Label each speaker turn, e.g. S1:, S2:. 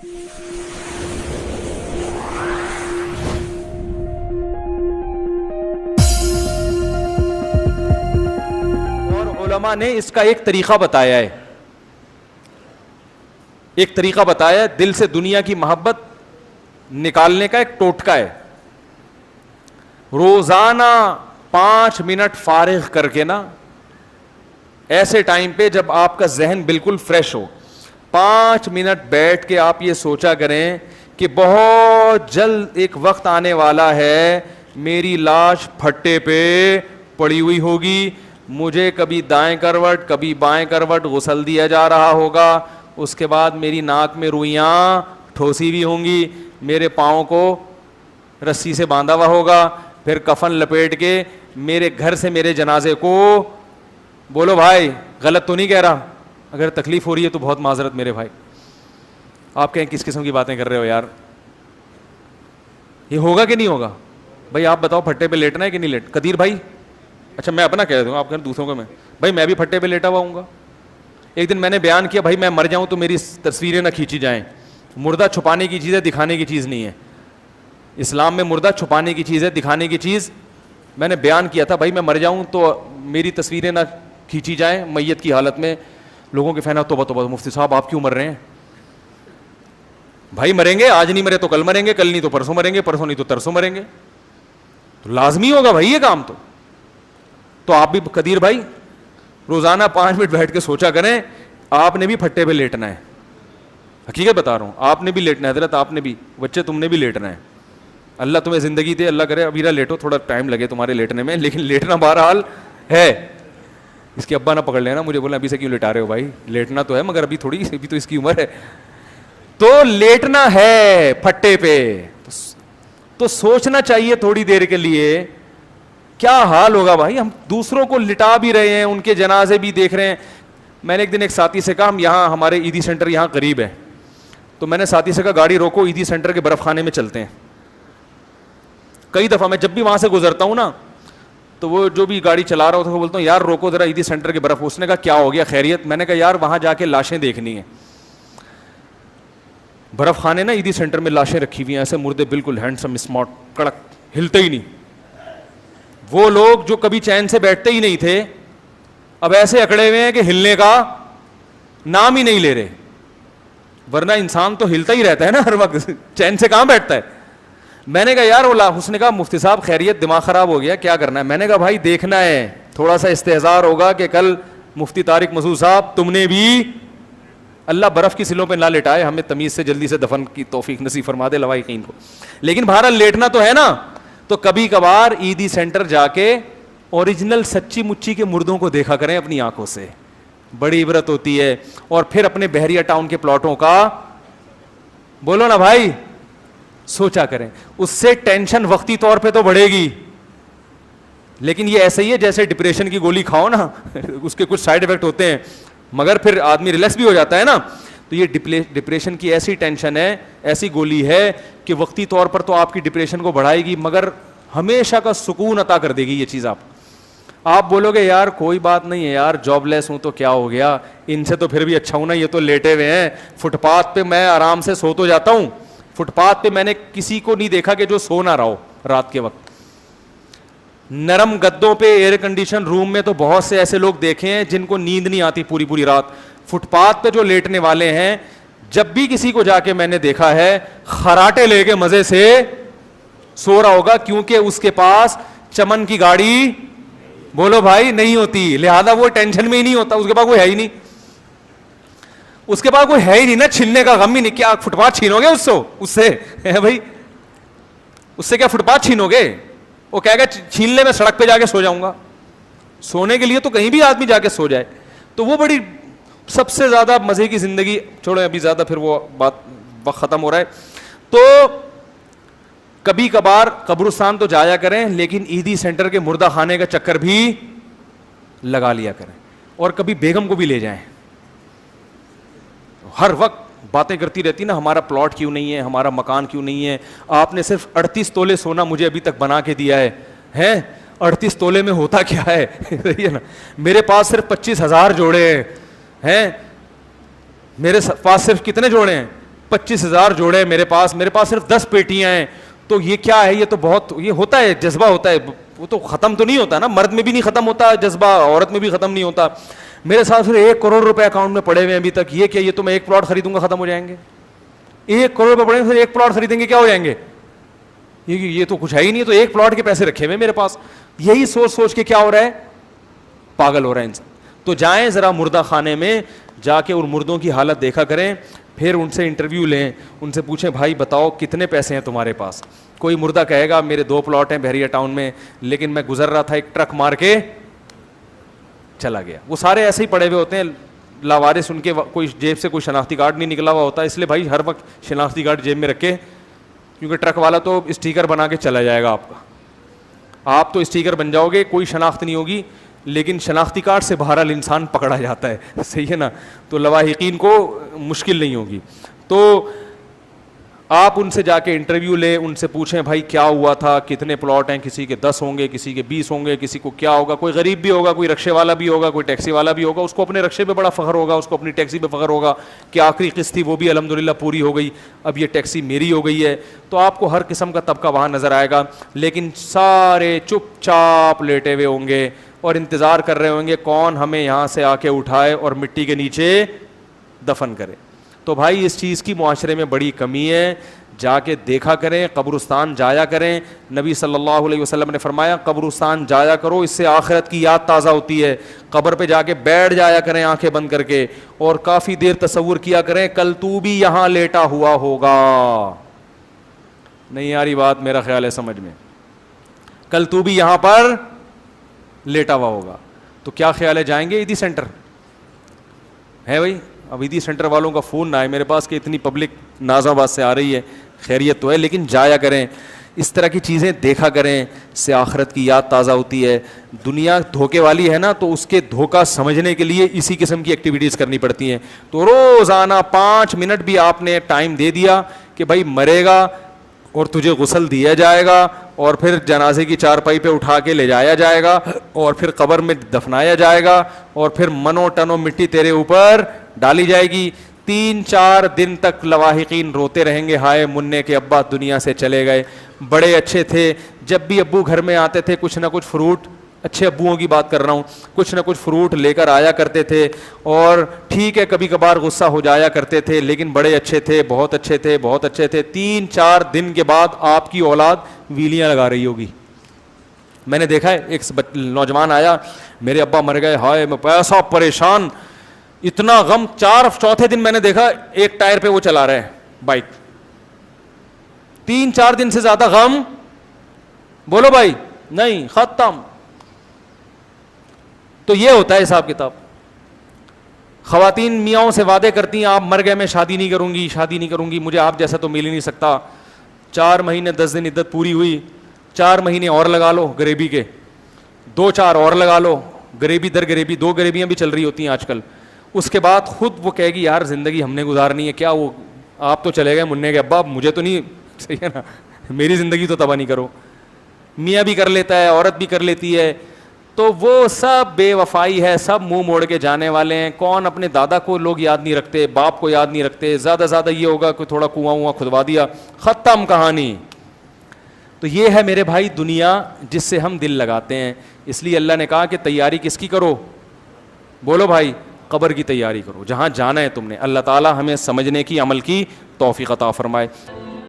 S1: اور علماء نے اس کا ایک طریقہ بتایا ہے, ایک طریقہ بتایا ہے دل سے دنیا کی محبت نکالنے کا, ایک ٹوٹکا ہے. روزانہ 5 منٹ فارغ کر کے نا, ایسے ٹائم پہ جب آپ کا ذہن بالکل فریش ہو, 5 منٹ بیٹھ کے آپ یہ سوچا کریں کہ بہت جلد ایک وقت آنے والا ہے, میری لاش پھٹے پہ پڑی ہوئی ہوگی, مجھے کبھی دائیں کروٹ کبھی بائیں کروٹ غسل دیا جا رہا ہوگا, اس کے بعد میری ناک میں روئیاں ٹھوسی بھی ہوں گی, میرے پاؤں کو رسی سے باندھا ہوا ہوگا, پھر کفن لپیٹ کے میرے گھر سے میرے جنازے کو, بولو بھائی غلط تو نہیں کہہ رہا, اگر تکلیف ہو رہی ہے تو بہت معذرت میرے بھائی, آپ کہیں کس قسم کی باتیں کر رہے ہو یار, یہ ہوگا کہ نہیں ہوگا؟ بھائی آپ بتاؤ پھٹے پہ لیٹنا ہے کہ نہیں لیٹ؟ قدیر بھائی, اچھا میں اپنا کہہ دوں گا, آپ کہیں دوسروں کو, میں بھی پھٹے پہ لیٹا ہوا ہوں گا. ایک دن میں نے بیان کیا بھائی میں مر جاؤں تو میری تصویریں نہ کھینچی جائیں, مردہ چھپانے کی چیز ہے, دکھانے کی چیز نہیں ہے. اسلام میں مردہ چھپانے کی چیز ہے, دکھانے کی چیز. میں نے بیان کیا تھا بھائی میں مر جاؤں تو میری تصویریں نہ کھینچی جائیں میت کی حالت میں. لوگوں کے فینا توبہ توبہ, مفتی صاحب آپ کیوں مر رہے ہیں؟ بھائی مریں گے, آج نہیں مرے تو کل مریں گے, کل نہیں تو پرسوں مریں گے, پرسوں نہیں تو ترسوں مریں گے, تو لازمی ہوگا بھائی یہ کام. تو آپ بھی قدیر بھائی روزانہ 5 منٹ بیٹھ کے سوچا کریں, آپ نے بھی پھٹے پہ لیٹنا ہے. حقیقت بتا رہا ہوں, آپ نے بھی لیٹنا ہے حضرت, آپ نے بھی, بچے تم نے بھی لیٹنا ہے. اللہ تمہیں زندگی دے, اللہ کرے ابھی نہ لیٹو, تھوڑا ٹائم لگے تمہارے لیٹنے میں, لیکن لیٹنا بہرحال ہے. اس کے ابا نہ پکڑ لینا مجھے, بولنا ابھی سے کیوں لیٹا رہے ہو بھائی, لیٹنا تو ہے مگر ابھی تھوڑی, ابھی تو اس کی عمر ہے. تو لیٹنا ہے پھٹے پہ, تو سوچنا چاہیے تھوڑی دیر کے لیے کیا حال ہوگا بھائی. ہم دوسروں کو لٹا بھی رہے ہیں, ان کے جنازے بھی دیکھ رہے ہیں. میں نے ایک دن ایک ساتھی سے کہا, ہم یہاں ہمارے عیدی سینٹر یہاں قریب ہے, تو میں نے ساتھی سے کہا گاڑی روکو, عیدی سینٹر کے برف خانے میں چلتے ہیں. کئی دفعہ میں جب بھی وہاں سے گزرتا ہوں نا, تو وہ جو بھی گاڑی چلا رہا ہوتا ہے وہ بولتا ہوں یار روکو ذرا عیدی سینٹر کے برف. اس نے کہا کیا ہو گیا خیریت؟ میں نے کہا یار وہاں جا کے لاشیں دیکھنی ہیں. برف خانے نا عیدی سینٹر میں لاشیں رکھی ہوئی ہیں, ایسے مردے بالکل ہینڈسم اسمارٹ کڑک, ہلتے ہی نہیں. وہ لوگ جو کبھی چین سے بیٹھتے ہی نہیں تھے اب ایسے اکڑے ہوئے ہیں کہ ہلنے کا نام ہی نہیں لے رہے. ورنہ انسان تو ہلتا ہی رہتا ہے نا ہر وقت, چین سے کہاں بیٹھتا ہے. میں نے کہا یار اس نے کہا مفتی صاحب خیریت دماغ خراب ہو گیا, کیا کرنا ہے؟ میں نے کہا بھائی دیکھنا ہے, تھوڑا سا استحضار ہوگا کہ کل مفتی طارق مسعود صاحب تم نے بھی, اللہ برف کی سلوں پہ نہ لٹائے, ہمیں تمیز سے جلدی سے دفن کی توفیق نصیب فرما دے لوائقین کو. لیکن بہرحال لیٹنا تو ہے نا. تو کبھی کبھار عیدی سینٹر جا کے اوریجنل سچی مچی کے مردوں کو دیکھا کریں اپنی آنکھوں سے, بڑی عبرت ہوتی ہے. اور پھر اپنے بحریہ ٹاؤن کے پلاٹوں کا بولو نا بھائی سوچا کریں, اس سے ٹینشن وقتی طور پہ تو بڑھے گی, لیکن یہ ایسے ہی ہے جیسے ڈپریشن کی گولی کھاؤ نا, اس کے کچھ سائیڈ ایفیکٹ ہوتے ہیں مگر پھر آدمی ریلیکس بھی ہو جاتا ہے نا. تو یہ ڈپریشن کی ایسی ٹینشن ہے, ایسی گولی ہے کہ وقتی طور پر تو آپ کی ڈپریشن کو بڑھائے گی مگر ہمیشہ کا سکون عطا کر دے گی یہ چیز. آپ بولو گے یار کوئی بات نہیں ہے یار, جاب لیس ہوں تو کیا ہو گیا, ان سے تو پھر بھی اچھا ہوں نا, یہ تو لیٹے ہوئے ہیں فٹ پاتھ پہ, میں آرام سے سو تو جاتا ہوں. فٹ پاتھ پہ میں نے کسی کو نہیں دیکھا کہ جو سو نہ رہا ہو رات کے وقت. نرم گدوں پہ ایئر کنڈیشن روم میں تو بہت سے ایسے لوگ دیکھے ہیں جن کو نیند نہیں آتی پوری پوری رات. فٹ پاتھ پہ جو لیٹنے والے ہیں, جب بھی کسی کو جا کے میں نے دیکھا ہے خراٹے لے کے مزے سے سو رہا ہوگا, کیونکہ اس کے پاس چمن کی گاڑی بولو بھائی نہیں ہوتی, لہذا وہ ٹینشن میں ہی نہیں ہوتا, اس کے پاس کوئی ہے ہی نہیں, اس کے پاس کوئی ہے ہی نہیں نا, چھیننے کا غم ہی نہیں. کیا فٹ پاتھ چھینو گے اس سے بھائی, اس سے کیا فٹ پاتھ چھینو گے؟ وہ کہے گا چھین لے, میں سڑک پہ جا کے سو جاؤں گا. سونے کے لیے تو کہیں بھی آدمی جا کے سو جائے. تو وہ بڑی سب سے زیادہ مزے کی زندگی, چھوڑیں ابھی زیادہ پھر وہ بات وقت ختم ہو رہا ہے. تو کبھی کبھار قبرستان تو جایا کریں, لیکن عیدی سینٹر کے مردہ خانے کا چکر بھی لگا لیا کریں, اور کبھی بیگم کو بھی لے جائیں. ہر وقت باتیں کرتی رہتی نا, ہمارا پلاٹ کیوں نہیں ہے, ہمارا مکان کیوں نہیں ہے, آپ نے صرف 38 تولے سونا مجھے ابھی تک بنا کے دیا ہے 38 تولے میں ہوتا کیا ہے نا, میرے پاس صرف 25,000 جوڑے ہیں, میرے پاس صرف کتنے جوڑے ہیں 25,000 جوڑے ہیں میرے پاس صرف 10 پیٹیاں ہیں, تو یہ کیا ہے, یہ تو بہت, یہ ہوتا ہے, جذبہ ہوتا ہے, وہ تو ختم تو نہیں ہوتا نا, مرد میں بھی نہیں ختم ہوتا جذبہ, عورت میں بھی ختم نہیں ہوتا. میرے ساتھ صرف 1 کروڑ روپے اکاؤنٹ میں پڑے ہوئے ہیں ابھی تک, یہ کیا, یہ تو میں 1 پلاٹ خریدوں گا ختم ہو جائیں گے. 1 کروڑ روپے پڑے ہیں, پھر 1 پلاٹ خریدیں گے کیا ہو جائیں گے, یہ تو کچھ ہے ہی نہیں, تو 1 پلاٹ کے پیسے رکھے ہوئے میرے پاس. یہی سوچ کے کیا ہو رہا ہے, پاگل ہو رہا ہے انسان. تو جائیں ذرا مردہ خانے میں جا کے ان مردوں کی حالت دیکھا کریں, پھر ان سے انٹرویو لیں, ان سے پوچھیں بھائی بتاؤ کتنے پیسے ہیں تمہارے پاس. کوئی مردہ کہے گا میرے 2 پلاٹ ہیں بحریہ ٹاؤن میں, لیکن میں گزر رہا تھا, ایک ٹرک مار کے چلا گیا. وہ سارے ایسے ہی پڑے ہوئے ہوتے ہیں لاوارث, ان کے کوئی جیب سے کوئی شناختی کارڈ نہیں نکلا ہوا ہوتا, اس لیے بھائی ہر وقت شناختی کارڈ جیب میں رکھے, کیونکہ ٹرک والا تو اسٹیکر بنا کے چلا جائے گا آپ کا. آپ تو اسٹیکر بن جاؤ گے, کوئی شناخت نہیں ہوگی, لیکن شناختی کارڈ سے بہرحال انسان پکڑا جاتا ہے, صحیح ہے نا. تو لواحقین کو مشکل نہیں ہوگی. تو آپ ان سے جا کے انٹرویو لیں, ان سے پوچھیں بھائی کیا ہوا تھا, کتنے پلاٹ ہیں, کسی کے 10 ہوں گے, کسی کے 20 ہوں گے, کسی کو کیا ہوگا, کوئی غریب بھی ہوگا, کوئی رکشے والا بھی ہوگا, کوئی ٹیکسی والا بھی ہوگا, اس کو اپنے رکشے پہ بڑا فخر ہوگا, اس کو اپنی ٹیکسی پہ فخر ہوگا کہ آخری قسط تھی وہ بھی الحمدللہ پوری ہو گئی, اب یہ ٹیکسی میری ہو گئی ہے. تو آپ کو ہر قسم کا طبقہ وہاں نظر آئے گا, لیکن سارے چپ چاپ لیٹے ہوئے ہوں گے اور انتظار کر رہے ہوں گے کون ہمیں یہاں سے آ کے اٹھائے اور مٹی کے نیچے دفن کرے. تو بھائی اس چیز کی معاشرے میں بڑی کمی ہے, جا کے دیکھا کریں, قبرستان جایا کریں. نبی صلی اللہ علیہ وسلم نے فرمایا قبرستان جایا کرو, اس سے آخرت کی یاد تازہ ہوتی ہے. قبر پہ جا کے بیٹھ جایا کریں آنکھیں بند کر کے, اور کافی دیر تصور کیا کریں کل تو بھی یہاں لیٹا ہوا ہوگا. نہیں آ رہی بات میرا خیال ہے سمجھ میں, کل تو بھی یہاں پر لیٹا ہوا ہوگا. تو کیا خیال ہے, جائیں گے عیدی سینٹر ہے بھائی؟ اب عیدی سینٹر والوں کا فون نہ آئے میرے پاس کہ اتنی پبلک ناظم آباد سے آ رہی ہے, خیریت تو ہے, لیکن جایا کریں, اس طرح کی چیزیں دیکھا کریں, سے آخرت کی یاد تازہ ہوتی ہے. دنیا دھوکے والی ہے نا, تو اس کے دھوکہ سمجھنے کے لیے اسی قسم کی ایکٹیویٹیز کرنی پڑتی ہیں. تو روزانہ 5 منٹ بھی آپ نے ٹائم دے دیا کہ بھائی مرے گا اور تجھے غسل دیا جائے گا, اور پھر جنازے کی چارپائی پہ اٹھا کے لے جایا جائے گا, اور پھر قبر میں دفنایا جائے گا, اور پھر منو ٹنو مٹی تیرے اوپر ڈالی جائے گی. 3-4 دن تک لواحقین روتے رہیں گے, ہائے مننے کے ابا دنیا سے چلے گئے, بڑے اچھے تھے, جب بھی ابو گھر میں آتے تھے کچھ نہ کچھ فروٹ, اچھے ابوؤں کی بات کر رہا ہوں, کچھ نہ کچھ فروٹ لے کر آیا کرتے تھے, اور ٹھیک ہے کبھی کبھار غصہ ہو جایا کرتے تھے, لیکن بڑے اچھے تھے, بہت اچھے تھے, بہت اچھے تھے. 3-4 دن کے بعد آپ کی اولاد ویلیاں لگا رہی ہوگی. میں نے دیکھا ہے ایک نوجوان آیا, میرے ابا مر گئے, ہائے میں ایسا پریشان, اتنا غم. 4 دن میں نے دیکھا ایک ٹائر پہ وہ چلا رہا ہے بائک, 3-4 دن سے زیادہ غم, بولو بھائی نہیں, ختم. تو یہ ہوتا ہے حساب کتاب. خواتین میاں سے وعدے کرتی ہیں آپ مر گئے میں شادی نہیں کروں گی, شادی نہیں کروں گی, مجھے آپ جیسا تو مل ہی نہیں سکتا. 4 مہینے 10 دن عدت پوری ہوئی, 4 مہینے اور لگا لو غریبی کے, 2-4 اور لگا لو, غریبی در غریبی, 2 غریبیاں بھی چل رہی ہوتی ہیں آج کل. اس کے بعد خود وہ کہے گی یار زندگی ہم نے گزارنی ہے, کیا وہ آپ تو چلے گئے مننے کے ابا, مجھے تو نہیں, صحیح ہے نا, میری زندگی تو تباہ نہیں کرو. میاں بھی کر لیتا ہے, عورت بھی کر لیتی ہے, تو وہ سب بے وفائی ہے, سب منہ موڑ کے جانے والے ہیں. کون اپنے دادا کو لوگ یاد نہیں رکھتے, باپ کو یاد نہیں رکھتے, زیادہ زیادہ یہ ہوگا کہ تھوڑا کنواں کھدوا دیا, ختم کہانی. تو یہ ہے میرے بھائی دنیا جس سے ہم دل لگاتے ہیں. اس لیے اللہ نے کہا کہ تیاری کس کی کرو, بولو بھائی, قبر کی تیاری کرو, جہاں جانا ہے تم نے. اللہ تعالی ہمیں سمجھنے کی, عمل کی توفیق عطا فرمائے.